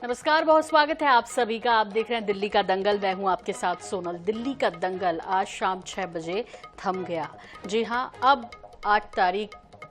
नमस्कार, बहुत स्वागत है आप सभी का। आप देख रहे हैं दिल्ली का दंगल। मैं हूं आपके साथ सोनल। दिल्ली का दंगल आज शाम 6 बजे थम गया। जी हां, अब 8 तारीख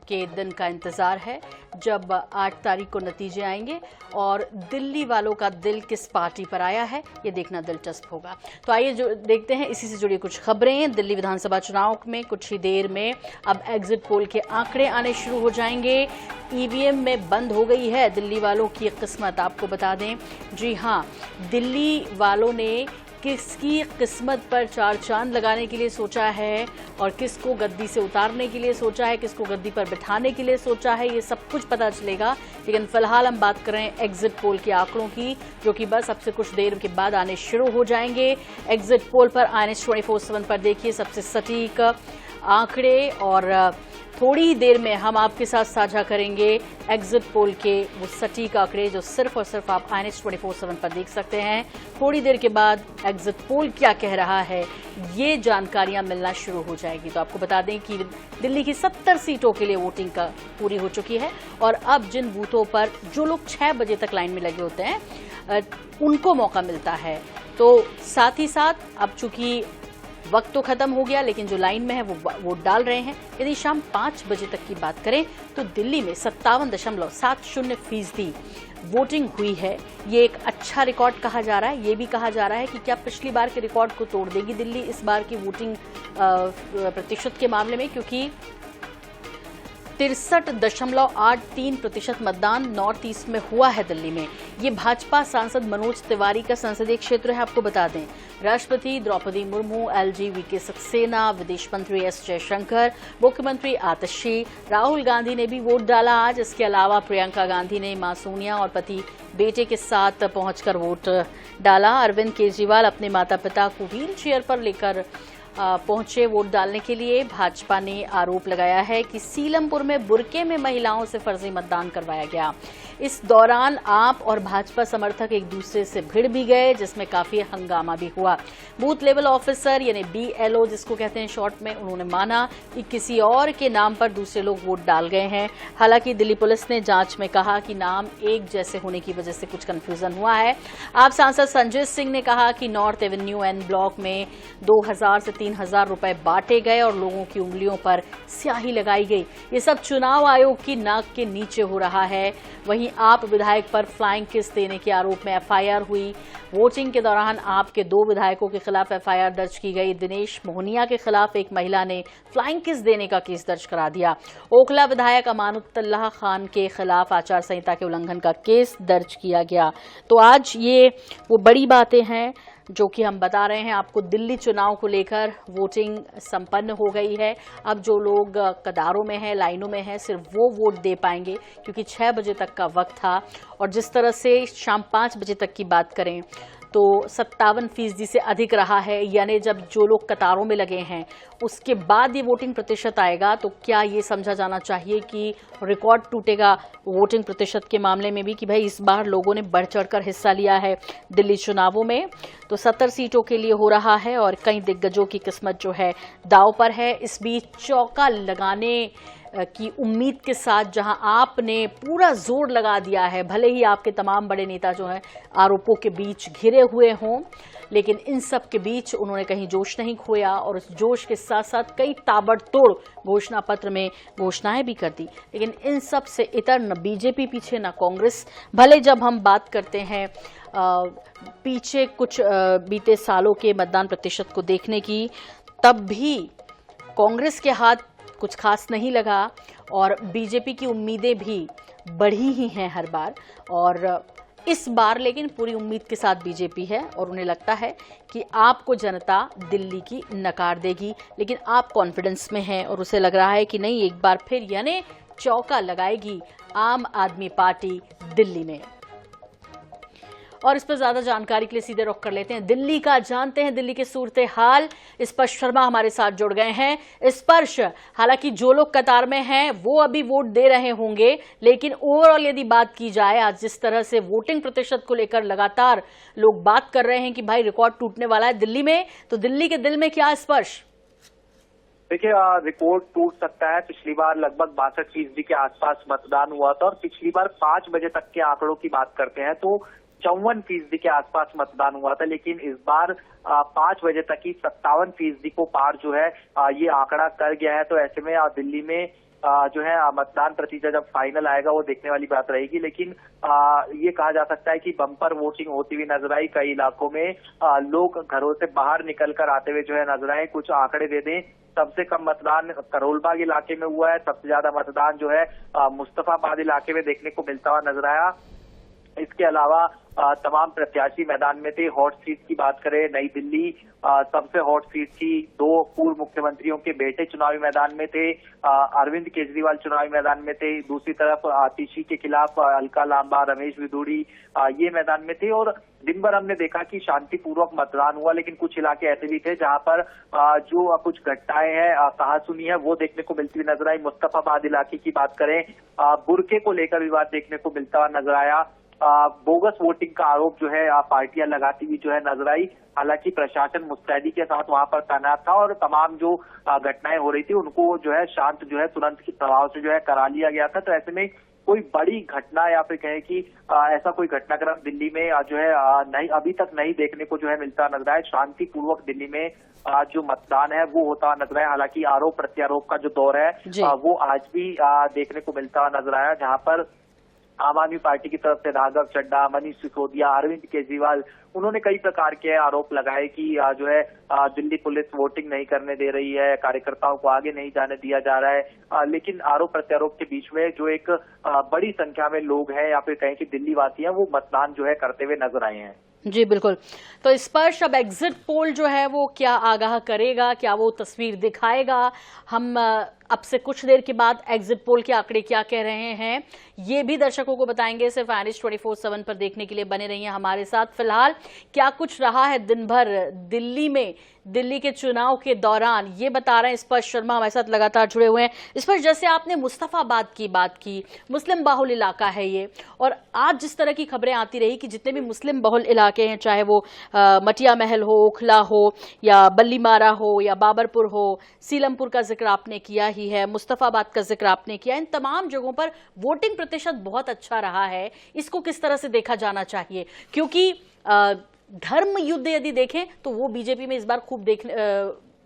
के दिन का इंतजार है जब 8 तारीख को नतीजे आएंगे और दिल्ली वालों का दिल किस पार्टी पर आया है ये देखना दिलचस्प होगा। तो आइए जो देखते हैं इसी से जुड़ी कुछ खबरें। दिल्ली विधानसभा चुनाव में कुछ ही देर में अब एग्जिट पोल के आंकड़े आने शुरू हो जाएंगे। ईवीएम में बंद हो गई है दिल्ली वालों की किस्मत, आपको बता दें। जी हां, दिल्ली वालों ने किसकी किस्मत पर चार चांद लगाने के लिए सोचा है और किसको गद्दी से उतारने के लिए सोचा है, किसको गद्दी पर बिठाने के लिए सोचा है, ये सब कुछ पता चलेगा। लेकिन फिलहाल हम बात कर रहे हैं एग्जिट पोल के आंकड़ों की, जो कि बस अब से कुछ देर के बाद आने शुरू हो जाएंगे। एग्जिट पोल पर INS 24/7 पर देखिए सबसे सटीक आंकड़े, और थोड़ी देर में हम आपके साथ साझा करेंगे एग्जिट पोल के वो सटीक आंकड़े जो सिर्फ और सिर्फ आप INS 24/7 पर देख सकते हैं। थोड़ी देर के बाद एग्जिट पोल क्या कह रहा है ये जानकारियां मिलना शुरू हो जाएगी। तो आपको बता दें कि दिल्ली की 70 सीटों के लिए वोटिंग का पूरी हो चुकी है और अब जिन बूथों पर जो लोग 6 बजे तक लाइन में लगे होते हैं उनको मौका मिलता है। तो साथ ही साथ अब चूंकि वक्त तो खत्म हो गया, लेकिन जो लाइन में है वो वोट डाल रहे हैं। यदि शाम 5 बजे तक की बात करें तो दिल्ली में 57.70% वोटिंग हुई है। ये एक अच्छा रिकॉर्ड कहा जा रहा है। ये भी कहा जा रहा है कि क्या पिछली बार के रिकॉर्ड को तोड़ देगी दिल्ली इस बार की वोटिंग प्रतिशत के मामले में, क्योंकि 63.83% मतदान नॉर्थ ईस्ट में हुआ है दिल्ली में। ये भाजपा सांसद मनोज तिवारी का संसदीय क्षेत्र है, आपको बता दें। राष्ट्रपति द्रौपदी मुर्मू, LG VK सक्सेना, विदेश मंत्री S जयशंकर, मुख्यमंत्री आतिशी, राहुल गांधी ने भी वोट डाला आज। इसके अलावा प्रियंका गांधी ने मां सोनिया और पति बेटे के साथ पहुंचकर वोट डाला। अरविंद केजरीवाल अपने माता पिता को व्हील चेयर पर लेकर पहुंचे वोट डालने के लिए। भाजपा ने आरोप लगाया है कि सीलमपुर में बुरके में महिलाओं से फर्जी मतदान करवाया गया। इस दौरान आप और भाजपा समर्थक एक दूसरे से भिड़ भी गए, जिसमें काफी हंगामा भी हुआ। बूथ लेवल ऑफिसर यानी BLO जिसको कहते हैं शॉर्ट में, उन्होंने माना कि किसी और के नाम पर दूसरे लोग वोट डाल गए हैं। हालांकि दिल्ली पुलिस ने जांच में कहा कि नाम एक जैसे होने की वजह से कुछ कंफ्यूजन हुआ है। आप सांसद संजय सिंह ने कहा कि नॉर्थ एवेन्यू N ब्लॉक में 2000 से 3000 रुपए बांटे गए और लोगों की उंगलियों पर स्याही लगाई गई। ये सब चुनाव आयोग की नाक के नीचे हो रहा है। वहीं आप विधायक पर फ्लाइंग किस देने के आरोप में FIR हुई। वोटिंग के दौरान आपके 2 विधायकों के खिलाफ FIR दर्ज की गई। दिनेश मोहनिया के खिलाफ एक महिला ने फ्लाइंग किस देने का केस दर्ज करा दिया। ओखला विधायक अमानुल्लाह खान के खिलाफ आचार संहिता के उल्लंघन का केस दर्ज किया गया। तो आज ये वो बड़ी बातें हैं जो कि हम बता रहे हैं आपको। दिल्ली चुनाव को लेकर वोटिंग संपन्न हो गई है। अब जो लोग कतारों में हैं, लाइनों में हैं, सिर्फ वो वोट दे पाएंगे, क्योंकि 6 बजे तक का वक्त था। और जिस तरह से शाम 5 बजे तक की बात करें तो 57% से अधिक रहा है, यानी जब जो लोग कतारों में लगे हैं उसके बाद ये वोटिंग प्रतिशत आएगा तो क्या ये समझा जाना चाहिए कि रिकॉर्ड टूटेगा वोटिंग प्रतिशत के मामले में भी, कि भाई इस बार लोगों ने बढ़ चढ़कर हिस्सा लिया है दिल्ली चुनावों में। तो 70 सीटों के लिए हो रहा है और कई दिग्गजों की किस्मत जो है दांव पर है। इस बीच चौका लगाने की उम्मीद के साथ जहां आपने पूरा जोर लगा दिया है, भले ही आपके तमाम बड़े नेता जो हैं आरोपों के बीच घिरे हुए हों, लेकिन इन सब के बीच उन्होंने कहीं जोश नहीं खोया और उस जोश के साथ साथ कई ताबड़तोड़ घोषणा पत्र में घोषणाएं भी कर दी। लेकिन इन सब से इतर न बीजेपी पीछे न कांग्रेस। भले जब हम बात करते हैं पीछे कुछ बीते सालों के मतदान प्रतिशत को देखने की, तब भी कांग्रेस के हाथ कुछ खास नहीं लगा और बीजेपी की उम्मीदें भी बढ़ी ही हैं हर बार। और इस बार लेकिन पूरी उम्मीद के साथ बीजेपी है और उन्हें लगता है कि आपको जनता दिल्ली की नकार देगी। लेकिन आप कॉन्फिडेंस में हैं और उसे लग रहा है कि नहीं, एक बार फिर यानी चौका लगाएगी आम आदमी पार्टी दिल्ली में। और इस पर ज्यादा जानकारी के लिए सीधे रुख कर लेते हैं दिल्ली का, जानते हैं दिल्ली के सूरत हाल। स्पर्श शर्मा हमारे साथ जुड़ गए हैं। स्पर्श, हालांकि जो लोग कतार में हैं वो अभी वोट दे रहे होंगे, लेकिन ओवरऑल यदि बात की जाए आज जिस तरह से वोटिंग प्रतिशत को लेकर लगातार लोग बात कर रहे हैं कि भाई रिकॉर्ड टूटने वाला है दिल्ली में, तो दिल्ली के दिल में क्या स्पर्श? देखिए, रिकॉर्ड टूट सकता है। पिछली बार लगभग 62% के आसपास मतदान हुआ था और पिछली बार 5 बजे तक के आंकड़ों की बात करते हैं तो 54% के आसपास मतदान हुआ था, लेकिन इस बार 5 बजे तक ही 57% को पार जो है ये आंकड़ा कर गया है। तो ऐसे में दिल्ली में जो है मतदान प्रतिशत जब फाइनल आएगा वो देखने वाली बात रहेगी। लेकिन ये कहा जा सकता है कि बम्पर वोटिंग होती हुई नजर आई। कई इलाकों में लोग घरों से बाहर निकल कर आते हुए जो है नजर आए। कुछ आंकड़े दे दें, सबसे कम मतदान करोलबाग इलाके में हुआ है, सबसे ज्यादा मतदान जो है मुस्तफाबाद इलाके में देखने को मिलता हुआ नजर आया। इसके अलावा तमाम प्रत्याशी मैदान में थे। हॉट सीट की बात करें, नई दिल्ली सबसे हॉट सीट थी। 2 पूर्व मुख्यमंत्रियों के बेटे चुनावी मैदान में थे। अरविंद केजरीवाल चुनावी मैदान में थे। दूसरी तरफ आतिशी के खिलाफ अलका लांबा, रमेश बिधूड़ी ये मैदान में थे। और दिन भर हमने देखा कि शांतिपूर्वक मतदान हुआ, लेकिन कुछ इलाके ऐसे भी थे जहां पर जो कुछ घटनाएं हैं कहासुनी है वो देखने को मिलती हुई नजर आई। मुस्तफाबाद इलाके की बात करें, बुरके को लेकर विवाद देखने को मिलता हुआ नजर आया। बोगस वोटिंग का आरोप जो है पार्टियां लगाती हुई जो है नजर आई। हालांकि प्रशासन मुस्तैदी के साथ वहां पर तैनात था और तमाम जो घटनाएं हो रही थी उनको जो है शांत जो है तुरंत के प्रभाव से जो है करा लिया गया था। तो ऐसे में कोई बड़ी घटना या फिर कहें कि ऐसा कोई घटनाक्रम दिल्ली में जो है नहीं अभी तक नहीं देखने को जो है मिलता नजर आया। शांतिपूर्वक दिल्ली में जो मतदान है वो होता नजर आया। हालांकि आरोप प्रत्यारोप का जो दौर है वो आज भी देखने को मिलता नजर आया, जहां पर आम आदमी पार्टी की तरफ से राघव चड्ढा, मनीष सिसोदिया, अरविंद केजरीवाल उन्होंने कई प्रकार के आरोप लगाए कि जो है दिल्ली पुलिस वोटिंग नहीं करने दे रही है, कार्यकर्ताओं को आगे नहीं जाने दिया जा रहा है। लेकिन आरोप प्रत्यारोप के बीच में जो एक बड़ी संख्या में लोग हैं या फिर कहें कि दिल्ली वासी हैं वो मतदान जो है करते हुए नजर आए हैं। जी बिल्कुल। तो स्पर्श अब एग्जिट पोल जो है वो क्या आगाह करेगा, क्या वो तस्वीर दिखाएगा? हम अब से कुछ देर के बाद एग्जिट पोल के आंकड़े क्या कह रहे हैं ये भी दर्शकों को बताएंगे। सिर्फ आयरिश 24/7 पर देखने के लिए बने रहिए हमारे साथ। फिलहाल क्या कुछ रहा है दिन भर दिल्ली में, दिल्ली के चुनाव के दौरान, ये बता रहे हैं स्पर्श शर्मा, हमारे साथ लगातार जुड़े हुए हैं। स्पर्श, जैसे आपने मुस्तफाबाद की बात की, मुस्लिम बाहुल इलाका है ये, और आज जिस तरह की खबरें आती रही कि जितने भी मुस्लिम बाहुल इलाके हैं, चाहे वो मटिया महल हो, ओखला हो या बल्लीमारा हो या बाबरपुर हो, सीलमपुर का जिक्र आपने किया ही है, मुस्तफाबाद का जिक्र आपने किया, इन तमाम जगहों पर वोटिंग प्रतिशत बहुत अच्छा रहा है। इसको किस तरह से देखा जाना चाहिए? क्योंकि धर्म युद्ध यदि देखें तो वो बीजेपी में इस बार खूब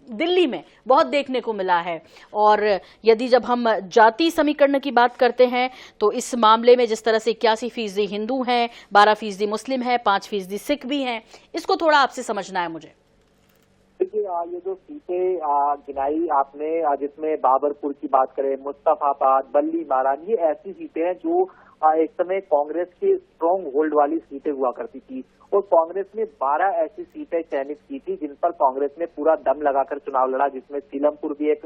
दिल्ली में बहुत देखने को मिला है। और यदि जब हम जाति समीकरण की बात करते हैं तो इस मामले में जिस तरह से 81% हिंदू हैं, 12% मुस्लिम हैं, 5% सिख भी हैं, इसको थोड़ा आपसे समझना है मुझे। देखिए ये जो सीटें गिनाई आपने, जिसमें बाबरपुर की बात करें, मुस्तफाबाद, बल्ली मारान, ये ऐसी सीटें हैं जो एक समय कांग्रेस की स्ट्रॉन्ग होल्ड वाली सीटें हुआ करती थी। और कांग्रेस ने 12 ऐसी सीटें चयनित की थी जिन पर कांग्रेस ने पूरा दम लगाकर चुनाव लड़ा, जिसमें सीलमपुर भी एक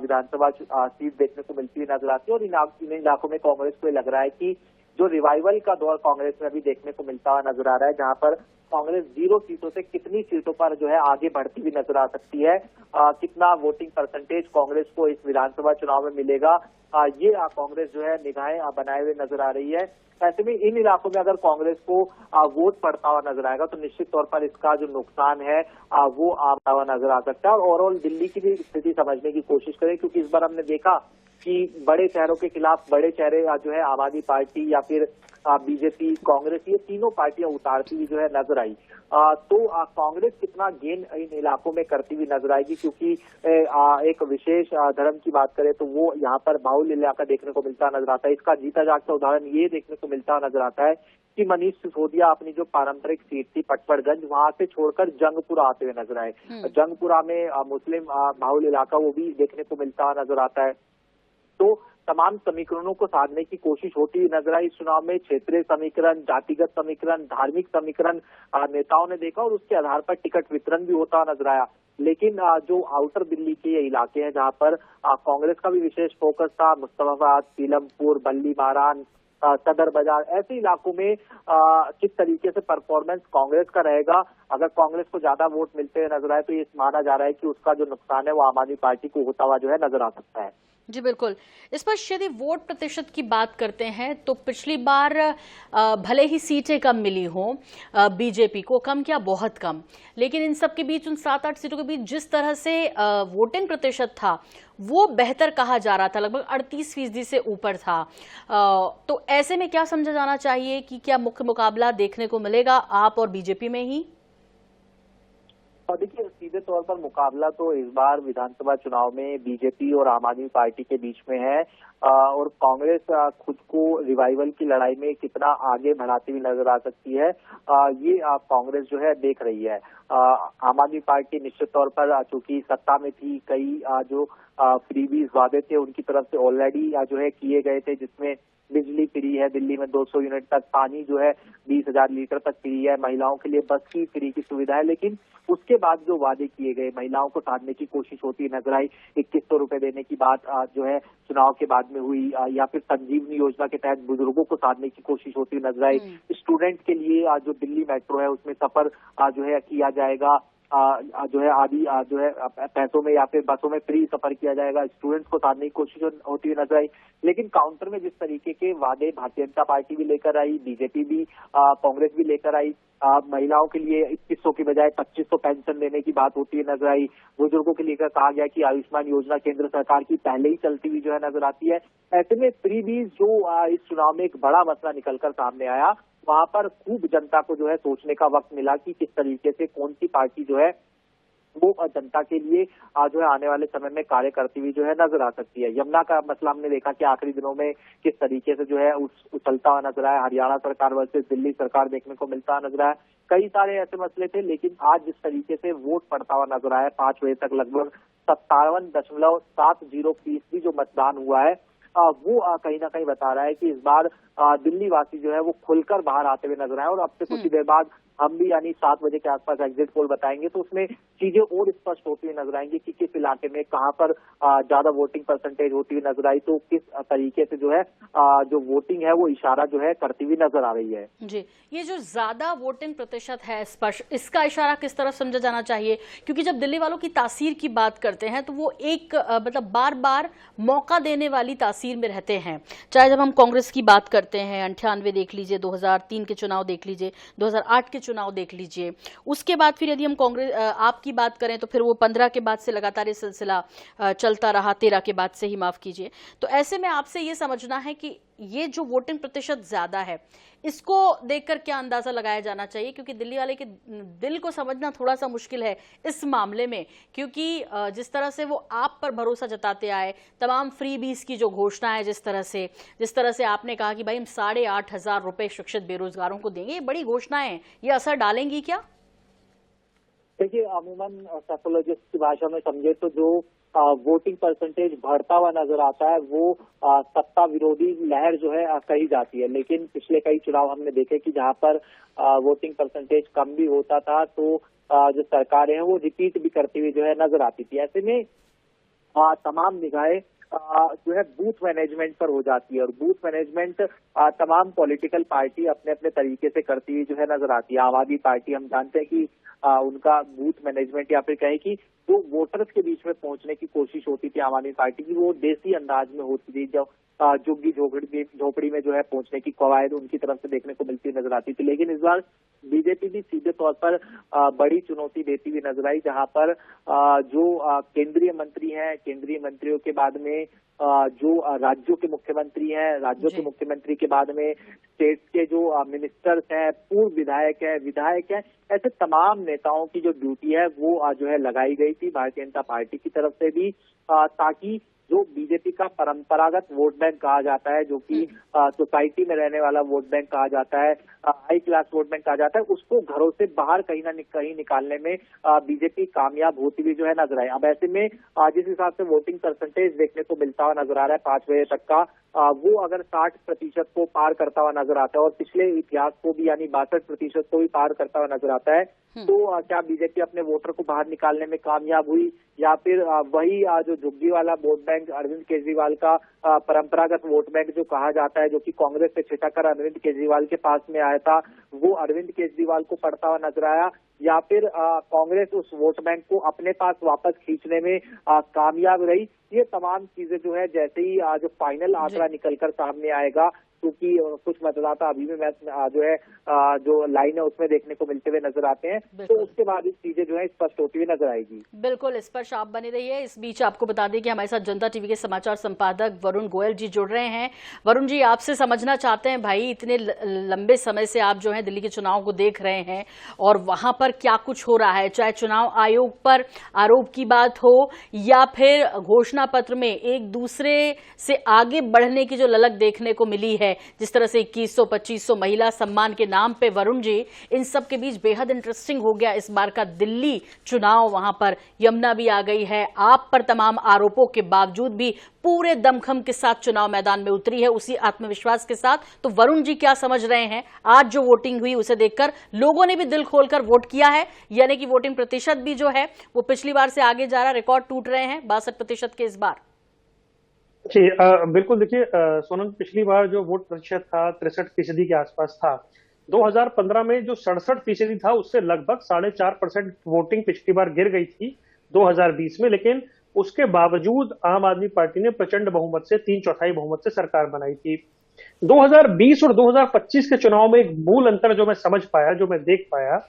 विधानसभा सीट देखने को मिलती हुई नजर आती है। और इन इलाकों में कांग्रेस को लग रहा है कि जो रिवाइवल का दौर कांग्रेस में अभी देखने को मिलता हुआ नजर आ रहा है, जहां पर कांग्रेस 0 सीटों से कितनी सीटों पर जो है आगे बढ़ती हुई नजर आ सकती है, कितना वोटिंग परसेंटेज कांग्रेस को इस विधानसभा चुनाव में मिलेगा, ये कांग्रेस जो है निगाहें बनाए हुए नजर आ रही है। ऐसे में इन इलाकों में अगर कांग्रेस को वोट पड़ता हुआ नजर आएगा तो निश्चित तौर पर इसका जो नुकसान है वो आता हुआ नजर आ सकता है। और ओवरऑल दिल्ली की भी स्थिति समझने की कोशिश करें, क्योंकि इस बार हमने देखा कि बड़े चेहरों के खिलाफ बड़े चेहरे जो है आम आदमी पार्टी या फिर बीजेपी, कांग्रेस, ये तीनों पार्टियां उतारती हुई जो है नजर आई। तो कांग्रेस कितना गेन इन इलाकों में करती हुई नजर आएगी, क्योंकि एक विशेष धर्म की बात करें तो वो यहाँ पर बाहुल इलाका देखने को मिलता नजर आता है। इसका जीता जागता उदाहरण ये देखने को मिलता नजर आता है कि मनीष सिसोदिया अपनी जो पारंपरिक सीट थी पटपड़गंज, वहां से छोड़कर जंगपुरा आते हुए नजर आए। जंगपुरा में मुस्लिम बाहुल इलाका वो भी देखने को मिलता नजर आता है। तो तमाम समीकरणों को साधने की कोशिश होती हुई नजर आई इस चुनाव में। क्षेत्रीय समीकरण, जातिगत समीकरण, धार्मिक समीकरण नेताओं ने देखा और उसके आधार पर टिकट वितरण भी होता नजर आया। लेकिन जो आउटर दिल्ली के ये इलाके हैं जहां पर कांग्रेस का भी विशेष फोकस था, मुस्तफाबाद, सीलमपुर, बल्ली मारान, सदर बाजार, ऐसे इलाकों में किस तरीके से परफॉर्मेंस कांग्रेस का रहेगा। अगर कांग्रेस को ज्यादा वोट मिलते हुए नजर आए तो ये माना जा रहा है कि उसका जो नुकसान है वो आम आदमी पार्टी को होता हुआ जो है नजर आ सकता है। जी बिल्कुल। इस पर यदि वोट प्रतिशत की बात करते हैं तो पिछली बार भले ही सीटें कम मिली हों बीजेपी को, कम क्या बहुत कम, लेकिन इन सब के बीच, उन 7-8 सीटों के बीच जिस तरह से वोटिंग प्रतिशत था वो बेहतर कहा जा रहा था, लगभग 38% से ऊपर था। तो ऐसे में क्या समझा जाना चाहिए कि क्या मुख्य मुकाबला देखने को मिलेगा आप और बीजेपी में ही? और देखिए, सीधे तौर पर मुकाबला तो इस बार विधानसभा चुनाव में बीजेपी और आम आदमी पार्टी के बीच में है। और कांग्रेस खुद को रिवाइवल की लड़ाई में कितना आगे बढ़ाती हुई नजर आ सकती है, ये कांग्रेस जो है देख रही है। आम आदमी पार्टी निश्चित तौर पर चूंकि सत्ता में थी, कई जो फ्रीबीज वादे थे उनकी तरफ से ऑलरेडी जो है किए गए थे, जिसमें बिजली फ्री है दिल्ली में 200 यूनिट तक, पानी जो है 20,000 लीटर तक फ्री है, महिलाओं के लिए बस की फ्री की सुविधा है। लेकिन उसके बाद जो वादे किए गए, महिलाओं को साधने की कोशिश होती नजर आई। 2100 रुपए देने की बात जो है चुनाव के बाद में हुई, या फिर संजीवनी योजना के तहत बुजुर्गों को साधने की कोशिश होती नजर आई। स्टूडेंट के लिए जो दिल्ली मेट्रो है उसमें सफर जो है किया जाएगा, जो है आदि जो है पैसों में या फिर बसों में फ्री सफर किया जाएगा, स्टूडेंट्स को साधने की कोशिश होती हुई नजर आई। लेकिन काउंटर में जिस तरीके के वादे भारतीय जनता पार्टी भी लेकर आई, बीजेपी भी, कांग्रेस भी लेकर आई, महिलाओं के लिए 2100 की बजाय 2500 पेंशन देने की बात होती है नजर आई। बुजुर्गों के लिए कहा गया कि आयुष्मान योजना केंद्र सरकार की पहले ही चलती हुई जो है नजर आती है। ऐसे में फ्रीबीज जो इस चुनाव में एक बड़ा मसला निकलकर सामने आया, वहां पर खूब जनता को जो है सोचने का वक्त मिला कि किस तरीके से कौन सी पार्टी जो है वो जनता के लिए जो है आने वाले समय में कार्य करती हुई जो है नजर आ सकती है। यमुना का मसला हमने देखा कि आखिरी दिनों में किस तरीके से जो है उछलता हुआ नजर आया। हरियाणा सरकार वर्सेस दिल्ली सरकार देखने को मिलता हुआ नजर आया। कई सारे ऐसे मसले थे, लेकिन आज जिस तरीके से वोट पड़ता हुआ नजर आया, 5 बजे तक लगभग 57.70% जो मतदान हुआ है, वो कहीं ना कहीं बता रहा है कि इस बार दिल्ली वासी जो है वो खुलकर बाहर आते हुए नजर आए। और अब से कुछ ही देर बाद हम भी यानी 7 बजे के आसपास एग्जिट पोल बताएंगे, तो उसमें चीजें और स्पष्ट होती हुई नजर आएंगी कि किस इलाके में कहां पर ज्यादा वोटिंग परसेंटेज होती हुई नजर आई, तो किस तरीके से जो है जो वोटिंग है वो इशारा जो है करती हुई नजर आ रही है। जी, ये जो ज्यादा वोटिंग प्रतिशत है स्पष्ट, इसका इशारा किस तरह समझा जाना चाहिए? क्योंकि जब दिल्ली वालों की तासीर की बात करते हैं तो वो एक मतलब बार बार मौका देने वाली तासीर में रहते हैं। चाहे जब हम कांग्रेस की बात करते हैं, 98 देख लीजिए, 2003 के चुनाव देख लीजिए, 2008 के चुनाव देख लीजिए, उसके बाद फिर यदि हम कांग्रेस आपकी बात करें तो फिर वो 15 के बाद से लगातार ये सिलसिला चलता रहा, 13 के बाद से ही, माफ कीजिए। तो ऐसे में आपसे ये समझना है कि ये जो वोटिंग प्रतिशत ज्यादा है, इसको देखकर क्या अंदाजा लगाया जाना चाहिए? क्योंकि दिल्ली वाले के दिल को समझना थोड़ा सा मुश्किल है इस मामले में, क्योंकि जिस तरह से वो आप पर भरोसा जताते आए, तमाम फ्रीबीज की जो घोषणा है, जिस तरह से आपने कहा कि भाई हम 8,500 रुपए शिक्षित बेरोजगारों को देंगे, ये बड़ी घोषणाएं, ये असर डालेंगी क्या? देखिए, अमूमन साइकोलॉजिस्ट की भाषा में समझे तो जो वोटिंग परसेंटेज बढ़ता हुआ नजर आता है वो सत्ता विरोधी लहर जो है कही जाती है। लेकिन पिछले कई चुनाव हमने देखे कि जहां पर वोटिंग परसेंटेज कम भी होता था तो जो सरकारें हैं वो रिपीट भी करती हुई जो है नजर आती थी। ऐसे में तमाम निगाहें जो है बूथ मैनेजमेंट पर हो जाती है, और बूथ मैनेजमेंट तमाम पॉलिटिकल पार्टी अपने अपने तरीके से करती हुई जो है नजर आती है। आम आदमी पार्टी हम जानते हैं कि उनका बूथ मैनेजमेंट या फिर कहें कि जो वोटर्स के बीच में पहुंचने की कोशिश होती थी आम आदमी पार्टी की, वो देसी अंदाज में होती थी। जो झुग्गी झोपड़ी में जो है पहुंचने की कवायद उनकी तरफ से देखने को मिलती नजर आती थी। लेकिन इस बार बीजेपी भी सीधे तौर पर बड़ी चुनौती देती हुई नजर आई, जहां पर जो केंद्रीय मंत्री हैं, केंद्रीय मंत्रियों के बाद में जो राज्यों के मुख्यमंत्री हैं, राज्यों के मुख्यमंत्री के बाद में स्टेट के जो मिनिस्टर्स हैं, पूर्व विधायक हैं, ऐसे तमाम नेताओं की जो ड्यूटी है वो जो है लगाई गई थी भारतीय जनता पार्टी की तरफ से भी, ताकि जो बीजेपी का परंपरागत वोट बैंक कहा जाता है, जो कि सोसाइटी में रहने वाला वोट बैंक कहा जाता है, हाई क्लास वोट बैंक कहा जाता है, उसको घरों से बाहर कहीं ना कहीं निकालने में बीजेपी कामयाब होती हुई जो है नजर आई। अब ऐसे में जिस हिसाब से वोटिंग परसेंटेज देखने को मिलता हुआ नजर आ रहा है 5 बजे तक का, वो अगर 60% को पार करता हुआ नजर आता है और पिछले इतिहास को भी यानी 62% को भी पार करता हुआ नजर आता है, तो क्या बीजेपी अपने वोटर को बाहर निकालने में कामयाब हुई, या फिर वही जो झुग्गी वाला vote bank bank Arvind Kejriwal का परंपरागत वोट बैंक जो कहा जाता है, जो कि कांग्रेस से छिटक कर अरविंद केजरीवाल के पास में आया था, वो अरविंद केजरीवाल को पड़ता हुआ नजर आया, या फिर कांग्रेस उस वोट बैंक को अपने पास वापस खींचने में कामयाब रही। ये तमाम चीजें जो है जैसे ही जो फाइनल आंकड़ा निकलकर सामने आएगा, क्योंकि कुछ मतदाता अभी भी जो है जो लाइन है उसमें देखने को मिलते हुए नजर आते हैं, तो उसके बाद इस चीजें जो है स्पष्ट होती हुई नजर आएगी। बिल्कुल, इस पर आप बने रहिए। इस बीच आपको बता दें कि हमारे साथ जनता टीवी के समाचार संपादक वरुण गोयल जी जुड़ रहे हैं। वरुण जी, आपसे समझना चाहते हैं, भाई इतने लंबे समय से आप जो है दिल्ली के चुनाव को देख रहे हैं और वहां पर क्या कुछ हो रहा है, चाहे चुनाव आयोग पर आरोप की बात हो या फिर घोषणा पत्र में एक दूसरे से आगे बढ़ने की जो ललक देखने को मिली है, जिस तरह से 2100-2500 महिला सम्मान के नाम पे, वरुण जी इन सब के बीच बेहद इंटरेस्टिंग हो गया इस बार का दिल्ली चुनाव। वहां पर यमुना भी आ गई है, आप पर तमाम आरोपों के बावजूद भी पूरे दमखम के साथ चुनाव मैदान में उतरी है, उसी आत्मविश्वास के साथ। तो वरुण जी क्या समझ रहे हैं आज जो वोटिंग हुई उसे देखकर? लोगों ने भी दिल खोलकर वोट किया है, यानी कि वोटिंग प्रतिशत भी जो है वो पिछली बार से आगे जा रहा, रिकॉर्ड टूट रहे हैं 62% के इस बार। जी बिल्कुल। देखिए सोनम, पिछली बार जो वोट प्रतिशत था 63% के आसपास था। 2015 में जो 67% था उससे लगभग 4.5% वोटिंग पिछली बार गिर गई थी 2020 में, लेकिन उसके बावजूद आम आदमी पार्टी ने प्रचंड बहुमत से 3/4 बहुमत से सरकार बनाई थी। 2020 और 2025 के चुनाव में एक मूल अंतर जो मैं समझ पाया, जो मैं देख पाया,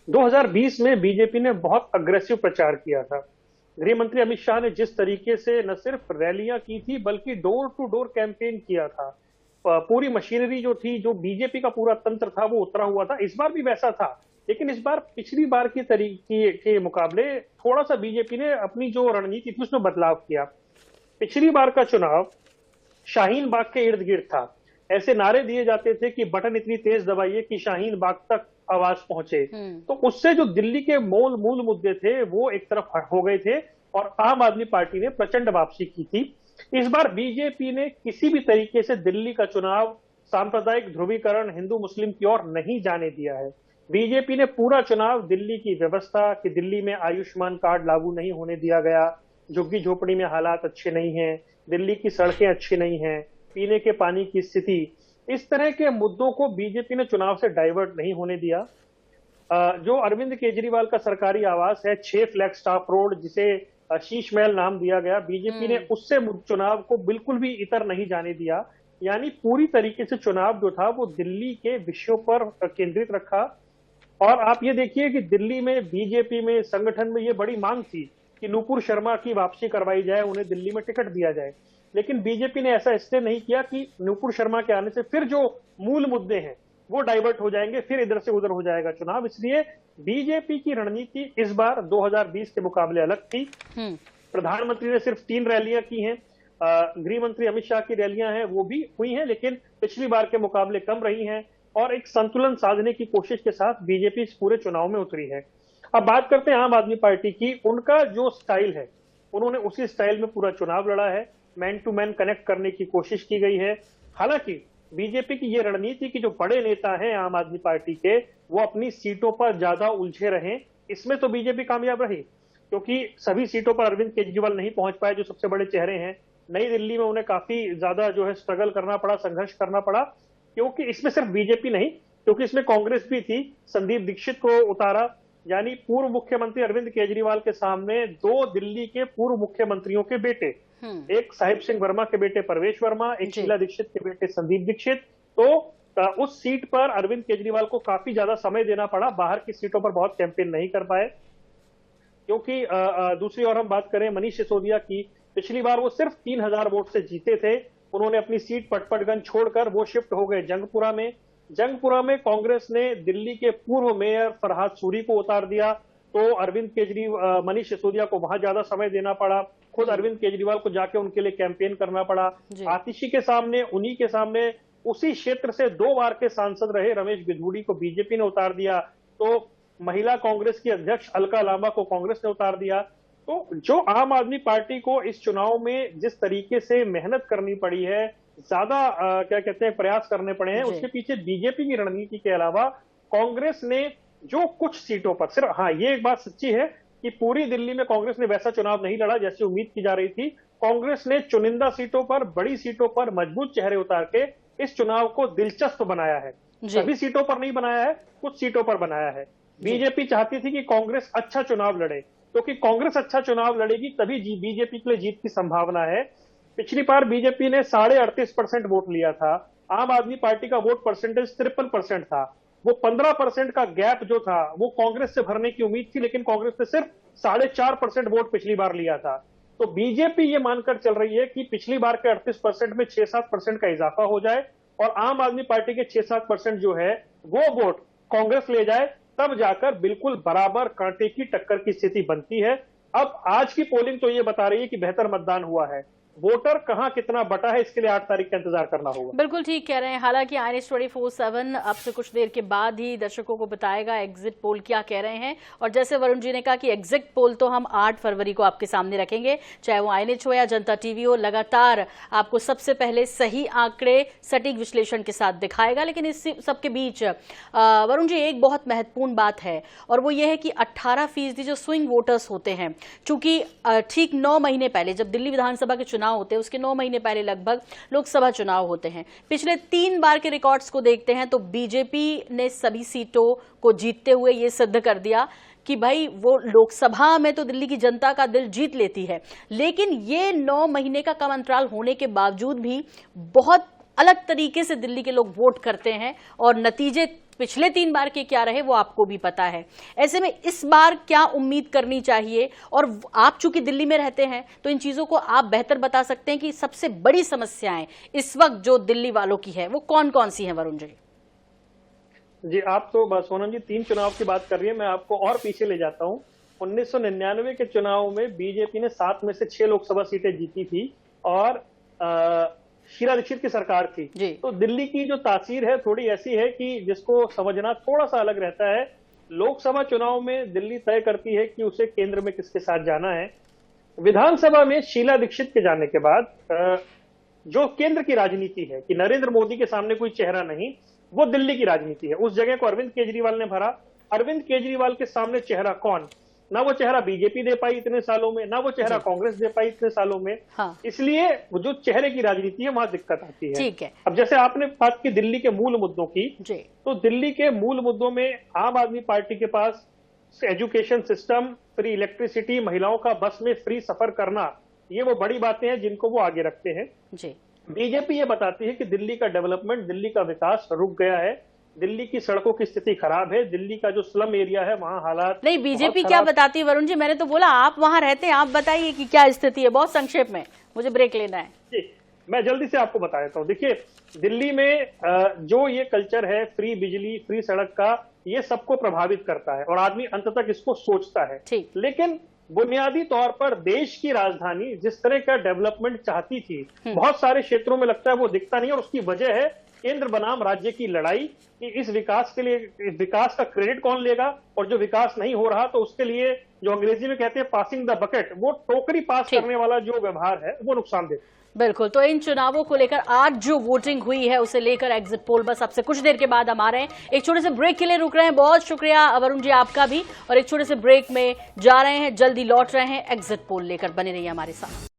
2020 में बीजेपी ने बहुत अग्रेसिव प्रचार किया था। गृह मंत्री अमित शाह ने जिस तरीके से न सिर्फ रैलियां की थी बल्कि डोर टू डोर कैंपेन किया था, पूरी मशीनरी जो थी, जो बीजेपी का पूरा तंत्र था वो उतरा हुआ था। इस बार भी वैसा था, लेकिन इस बार पिछली बार की तरीके के मुकाबले थोड़ा सा बीजेपी ने अपनी जो रणनीति थी उसमें बदलाव किया। पिछली बार का चुनाव शाहीन बाग के इर्द गिर्द था। ऐसे नारे दिए जाते थे कि बटन इतनी तेज दबाइए कि शाहीन बाग तक आवाज पहुंचे। तो उससे जो दिल्ली के मूल मुद्दे थे वो एक तरफ हो गए थे और आम आदमी पार्टी ने प्रचंड वापसी की थी। इस बार बीजेपी ने किसी भी तरीके से दिल्ली का चुनाव सांप्रदायिक ध्रुवीकरण हिंदू मुस्लिम की ओर नहीं जाने दिया है। बीजेपी ने पूरा चुनाव दिल्ली की व्यवस्था कि दिल्ली में आयुष्मान कार्ड लागू नहीं होने दिया गया, झुग्गी झोपड़ी में हालात अच्छे नहीं हैं, दिल्ली की सड़कें अच्छी नहीं हैं, पीने के पानी की स्थिति, इस तरह के मुद्दों को बीजेपी ने चुनाव से डाइवर्ट नहीं होने दिया। जो अरविंद केजरीवाल का सरकारी आवास है 6 फ्लैग स्टाफ रोड, जिसे शीश महल नाम दिया गया, बीजेपी ने उससे चुनाव को बिल्कुल भी इतर नहीं जाने दिया। यानी पूरी तरीके से चुनाव जो था वो दिल्ली के विषयों पर केंद्रित रखा। और आप ये देखिए कि दिल्ली में बीजेपी में संगठन में ये बड़ी मांग थी कि नूपुर शर्मा की वापसी करवाई जाए, उन्हें दिल्ली में टिकट दिया जाए, लेकिन बीजेपी ने ऐसा इसलिए नहीं किया कि नूपुर शर्मा के आने से फिर जो मूल मुद्दे हैं वो डाइवर्ट हो जाएंगे, फिर इधर से उधर हो जाएगा चुनाव। इसलिए बीजेपी की रणनीति इस बार 2020 के मुकाबले अलग थी। प्रधानमंत्री ने सिर्फ 3 रैलियां की हैं, गृह मंत्री अमित शाह की रैलियां हैं वो भी हुई हैं, लेकिन पिछली बार के मुकाबले कम रही हैं और एक संतुलन साधने की कोशिश के साथ बीजेपी इस पूरे चुनाव में उतरी है। अब बात करते हैं आम आदमी पार्टी की। उनका जो स्टाइल है, उन्होंने उसी स्टाइल में पूरा चुनाव लड़ा है। मैन टू मैन कनेक्ट करने की कोशिश की गई है। हालांकि बीजेपी की ये रणनीति की जो बड़े नेता हैं आम आदमी पार्टी के, वो अपनी सीटों पर ज्यादा उलझे रहें, इसमें तो बीजेपी कामयाब रही, क्योंकि सभी सीटों पर अरविंद केजरीवाल नहीं पहुंच पाए जो सबसे बड़े चेहरे हैं। नई दिल्ली में उन्हें काफी ज्यादा जो है स्ट्रगल करना पड़ा, संघर्ष करना पड़ा, क्योंकि इसमें सिर्फ बीजेपी नहीं, क्योंकि इसमें कांग्रेस भी थी। संदीप दीक्षित को उतारा, यानी पूर्व मुख्यमंत्री अरविंद केजरीवाल के सामने 2 दिल्ली के पूर्व मुख्यमंत्रियों के बेटे, एक साहिब सिंह वर्मा के बेटे परवेश वर्मा, एक शीला दीक्षित के बेटे संदीप दीक्षित। तो उस सीट पर अरविंद केजरीवाल को काफी ज्यादा समय देना पड़ा, बाहर की सीटों पर बहुत कैंपेन नहीं कर पाए। क्योंकि दूसरी ओर हम बात करें मनीष सिसोदिया की, पिछली बार वो सिर्फ 3000 वोट से जीते थे। उन्होंने अपनी सीट पटपटगंज छोड़कर वो शिफ्ट हो गए जंगपुरा में। जंगपुरा में कांग्रेस ने दिल्ली के पूर्व मेयर फरहाद सूरी को उतार दिया, तो अरविंद केजरीवाल, मनीष सिसोदिया को वहां ज्यादा समय देना पड़ा, खुद अरविंद केजरीवाल को जाके उनके लिए कैंपेन करना पड़ा। आतिशी के सामने, उन्हीं के सामने उसी क्षेत्र से 2 बार के सांसद रहे रमेश बिधूड़ी को बीजेपी ने उतार दिया। तो महिला कांग्रेस की अध्यक्ष अलका लांबा को कांग्रेस ने उतार दिया। तो जो आम आदमी पार्टी को इस चुनाव में जिस तरीके से मेहनत करनी पड़ी है, ज्यादा क्या कहते हैं प्रयास करने पड़े हैं, उसके पीछे बीजेपी की रणनीति के अलावा कांग्रेस ने जो कुछ सीटों पर सिर्फ, हाँ ये एक बात सच्ची है कि पूरी दिल्ली में कांग्रेस ने वैसा चुनाव नहीं लड़ा जैसी उम्मीद की जा रही थी। कांग्रेस ने चुनिंदा सीटों पर, बड़ी सीटों पर मजबूत चेहरे उतार के इस चुनाव को दिलचस्प बनाया है। सभी सीटों पर नहीं बनाया है, कुछ सीटों पर बनाया है। बीजेपी चाहती थी कि कांग्रेस अच्छा चुनाव लड़े, क्योंकि कांग्रेस अच्छा चुनाव लड़ेगी तभी बीजेपी के लिए जीत की संभावना है। पिछली बार बीजेपी ने 38.5% वोट लिया था। आम आदमी पार्टी का वोट परसेंटेज 53% था। वो 15% का गैप जो था वो कांग्रेस से भरने की उम्मीद थी, लेकिन कांग्रेस ने सिर्फ 4.5% वोट पिछली बार लिया था। तो बीजेपी ये मानकर चल रही है कि पिछली बार के 38% में 6-7% का इजाफा हो जाए और आम आदमी पार्टी के 6-7% जो है वो वोट कांग्रेस ले जाए, तब जाकर बिल्कुल बराबर कांटे की टक्कर की स्थिति बनती है। अब आज की पोलिंग तो ये बता रही है कि बेहतर मतदान हुआ है। वोटर कहां कितना बटा है, इसके लिए 8 तारीख का इंतजार करना होगा। बिल्कुल ठीक कह रहे हैं। हालांकि INS 24/7 अब से कुछ देर के बाद ही दर्शकों को बताएगा एग्जिट पोल क्या कह रहे हैं। और जैसे वरुण जी ने कहा कि एग्जिट पोल तो हम 8 फरवरी को आपके सामने रखेंगे, चाहे वो INH हो या जनता टीवी हो, लगातार आपको सबसे पहले सही आंकड़े सटीक विश्लेषण के साथ दिखाएगा। लेकिन इस सबके बीच वरुण जी एक बहुत महत्वपूर्ण बात है, और वो ये है कि 18% जो स्विंग वोटर्स होते हैं, चूंकि ठीक 9 महीने पहले जब दिल्ली विधानसभा के चुनाव होते हैं, उसके 9 महीने पहले लगभग लोकसभा चुनाव होते हैं। पिछले 3 बार के रिकॉर्ड्स को देखते हैं तो बीजेपी ने सभी सीटों को जीतते हुए ये सिद्ध कर दिया कि भाई वो लोकसभा में तो दिल्ली की जनता का दिल जीत लेती है। लेकिन ये 9 महीने का कम अंतराल होने के बावजूद भी बहुत अलग तरीके से दिल्ली के लोग वोट करते हैं, और नतीजे पिछले 3 बार के क्या रहे वो आपको भी पता है। ऐसे में इस बार क्या उम्मीद करनी चाहिए? और आप चूंकि दिल्ली में रहते हैं तो इन चीजों को आप बेहतर बता सकते हैं कि सबसे बड़ी समस्याएं इस वक्त जो दिल्ली वालों की है वो कौन कौन सी हैं वरुण जी? जी, आप तो सोनम जी 3 चुनाव की बात कर रही है, मैं आपको और पीछे ले जाता हूं। 1999 के चुनाव में बीजेपी ने 7 में से 6 लोकसभा सीटें जीती थी और शीला दीक्षित की सरकार थी। तो दिल्ली की जो तासीर है थोड़ी ऐसी है कि जिसको समझना थोड़ा सा अलग रहता है। लोकसभा चुनाव में दिल्ली तय करती है कि उसे केंद्र में किसके साथ जाना है। विधानसभा में शीला दीक्षित के जाने के बाद जो केंद्र की राजनीति है कि नरेंद्र मोदी के सामने कोई चेहरा नहीं, वो दिल्ली की राजनीति है। उस जगह को अरविंद केजरीवाल ने भरा। अरविंद केजरीवाल के सामने चेहरा कौन? ना वो चेहरा बीजेपी दे पाई इतने सालों में, ना वो चेहरा कांग्रेस दे पाई इतने सालों में। इसलिए वो जो चेहरे की राजनीति है वहां दिक्कत आती है। ठीक है। अब जैसे आपने बात की दिल्ली के मूल मुद्दों की, तो दिल्ली के मूल मुद्दों में आम आदमी पार्टी के पास एजुकेशन सिस्टम, फ्री इलेक्ट्रिसिटी, महिलाओं का बस में फ्री सफर करना, ये वो बड़ी बातें हैं जिनको वो आगे रखते हैं। बीजेपी ये बताती है कि दिल्ली का डेवलपमेंट, दिल्ली का विकास रुक गया है, दिल्ली की सड़कों की स्थिति खराब है, दिल्ली का जो स्लम एरिया है वहाँ हालात नहीं। बीजेपी क्या बताती है वरुण जी? मैंने तो बोला आप वहाँ रहते हैं, आप बताइए कि क्या स्थिति है, बहुत संक्षेप में, मुझे ब्रेक लेना है। जी, मैं जल्दी से आपको बता देता हूँ। देखिए, दिल्ली में जो ये कल्चर है फ्री बिजली, फ्री सड़क का, ये सबको प्रभावित करता है और आदमी अंत तक इसको सोचता है। लेकिन बुनियादी तौर पर देश की राजधानी जिस तरह का डेवलपमेंट चाहती थी, बहुत सारे क्षेत्रों में लगता है वो दिखता नहीं, और उसकी वजह है केंद्र बनाम राज्य की लड़ाई कि इस विकास के लिए, इस विकास का क्रेडिट कौन लेगा, और जो विकास नहीं हो रहा तो उसके लिए जो अंग्रेजी में कहते हैं पासिंग द बकेट, वो टोकरी पास करने वाला जो व्यवहार है वो नुकसानदेह। बिल्कुल। तो इन चुनावों को लेकर आज जो वोटिंग हुई है उसे लेकर एग्जिट पोल बस आपसे कुछ देर के बाद हम आ रहे हैं। एक छोटे से ब्रेक के लिए रुक रहे हैं। बहुत शुक्रिया वरुण जी आपका भी, और एक छोटे से ब्रेक में जा रहे हैं, जल्दी लौट रहे हैं एग्जिट पोल लेकर। बने रहिए हमारे साथ।